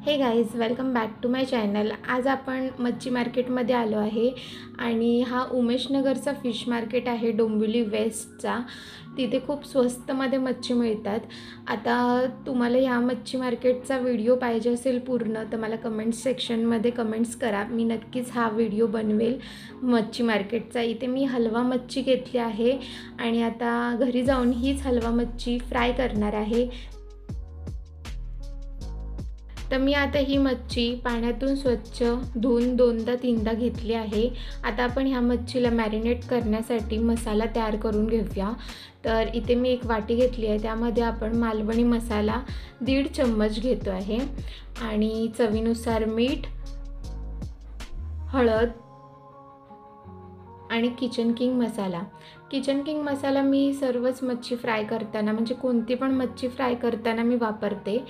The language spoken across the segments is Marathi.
हे guys, welcome back to my channel. आज आपण मच्छी मार्केटमध्ये आलो आहे आणि हा उमेशनगरचा फिश मार्केट आहे, डोंबिवली वेस्टचा। तिथे खूप स्वस्तमध्ये मच्छी मिळतात। आता तुम्हाला ह्या मच्छी मार्केटचा व्हिडिओ पाहिजे असेल पूर्ण तर मला कमेंट्स सेक्शनमध्ये कमेंट्स करा, मी नक्कीच हा व्हिडिओ बनवेल मच्छी मार्केटचा। इथे मी हलवा मच्छी घेतली आहे आणि आता घरी जाऊन हीच हलवा मच्छी फ्राय करणार आहे। तर मी आता ही मच्छी पाण्यातून स्वच्छ धुवून 2दा-3दा घेतली आहे। आता आपण ह्या मच्छीला मॅरिनेट करण्यासाठी मसाला तयार करून घेऊया। तर इथे मी एक वाटी घेतली आहे, त्यामध्ये आपण मालवणी मसाला 1.5 चम्मच घेतो आहे आणि चवीनुसार मीठ, हळद आणि किचन किंग मसाला। किचन किंग मसाला मी सर्वच मच्छी फ्राय करताना, म्हणजे कोणती पण मच्छी फ्राय करताना मी वापरते।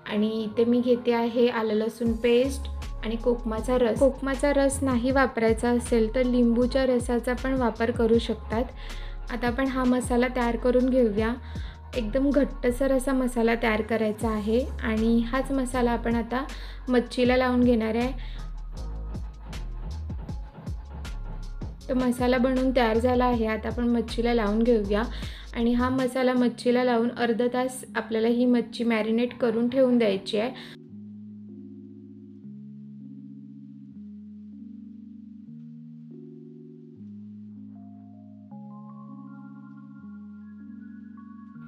आणि इथे मी घेते आहे आलं लसूण पेस्ट आणि कोकमाचा रस। कोकमाचा रस नाही वापरायचा असेल तर लिंबूच्या रसाचा पण वापर करू शकतात। आता आपण हा मसाला तयार करून घेऊया। एकदम घट्टसर असा मसाला तयार करायचा आहे आणि हाच मसाला आपण आता मच्छीला लावून घेणार आहे। तो मसाला बनवून तयार झाला आहे। आता आपण मच्छीला लावून घेऊया आणि हा मसाला मच्छीला लावून अर्धा तास आपल्याला ही मच्छी मॅरिनेट करून ठेवून द्यायची आहे।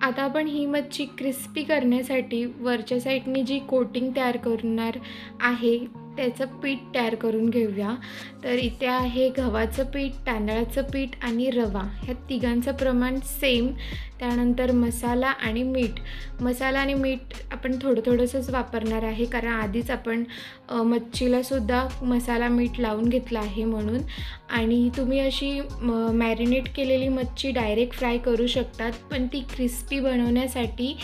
आता आपण ही मच्छी क्रिस्पी करण्यासाठी वरच्या साईडने जी कोटिंग तयार करणार आहे त्याचं पीठ तयार करून घेऊया। तर इथे आहे गव्हाचं पीठ, तांदळाचं पीठ आणि रवा, ह्या तिघांचं प्रमाण सेम। त्यानंतर मसाला आणि मीठ। मसाला आणि मीठ आपण थोडंसंच वापरणार आहे, कारण आधीच आपण मच्छीलासुद्धा मसाला मीठ लावून घेतला आहे म्हणून। आणि तुम्ही अशी मॅरिनेट केलेली मच्छी डायरेक्ट फ्राय करू शकतात, पण ती क्रिस्पी बनवण्यासाठी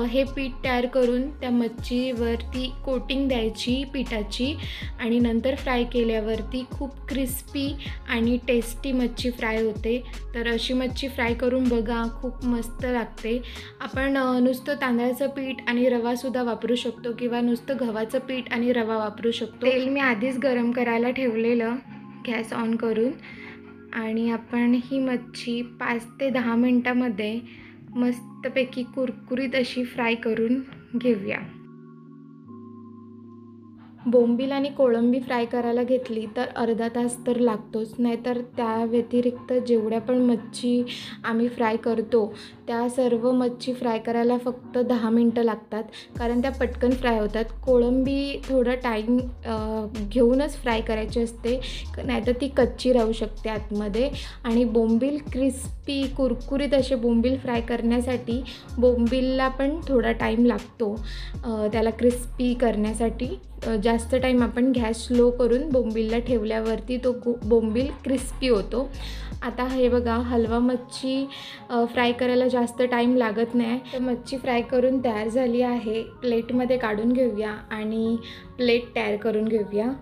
हे पीठ तयार करून त्या मच्छीवरती कोटिंग द्यायची पिठाची आणि नंतर फ्राय केल्यावरती खूप क्रिस्पी आणि टेस्टी मच्छी फ्राय होते। तर अशी मच्छी फ्राय करून बघा, खूप मस्त लागते। आपण नुसतं तांदळाचं पीठ आणि रवासुद्धा वापरू शकतो किंवा नुसतं गव्हाचं पीठ आणि रवा वापरू शकतो। तेल मी आधीच गरम करायला ठेवलेलं गॅस ऑन करून, आणि आपण ही मच्छी 5 ते 10 मिनटामध्ये मस्तपैकी कुरकुरीत अशी फ्राय करून घेऊया। बोंबील आणि कोळंबी फ्राय करायला घेतली तर अर्धा तास तर लागतोच, नाहीतर त्या व्यतिरिक्त जेवढ्या पण मच्छी आम्ही फ्राय करतो त्या सर्व मच्छी फ्राय करायला फक्त 10 मिनटं लागतात, कारण त्या पटकन फ्राय होतात। कोळंबी थोडा टाईम घेऊनच फ्राय करायची असते, नाहीतर ती कच्ची राहू शकते आतमध्ये। आणि बोंबील क्रिस्पी कुरकुरीत असे बोंबील फ्राय करण्यासाठी बोंबीलला पण थोडा टाईम लागतो त्याला क्रिस्पी करण्यासाठी। जास्त टाईम आपण गॅस स्लो करून बोंबीलला ठेवल्यावरती तो बोंबील क्रिस्पी होतो। आता हे बघा, हलवा मच्छी फ्राय करायला जास्त टाईम लागत नाही। तर मच्छी फ्राय करून तयार झाली आहे, प्लेटमध्ये काढून घेऊया आणि प्लेट तयार करून घेऊया।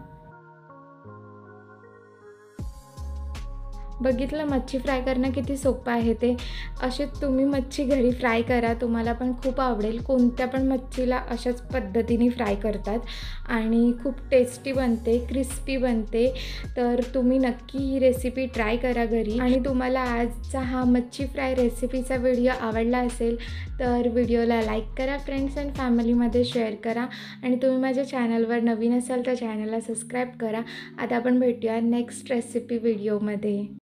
बघितलं मच्छी फ्राय करणं किती सोपं आहे ते। असे तुम्ही मच्छी घरी फ्राय करा, तुम्हाला पण खूप आवडेल। कोणत्या पण मच्छीला अशाच पद्धतीने फ्राय करतात आणि खूप टेस्टी बनते, क्रिस्पी बनते। तर तुम्ही नक्की ही रेसिपी ट्राय करा घरी। आणि तुम्हाला आजचा हा मच्छी फ्राय रेसिपीचा व्हिडिओ आवडला असेल तर व्हिडिओला लाईक करा, फ्रेंड्स अँड फॅमिलीमध्ये शेअर करा आणि तुम्ही माझ्या चॅनलवर नवीन असाल तर चॅनलला सबस्क्राईब करा। आता आपण भेटूया नेक्स्ट रेसिपी व्हिडिओमध्ये।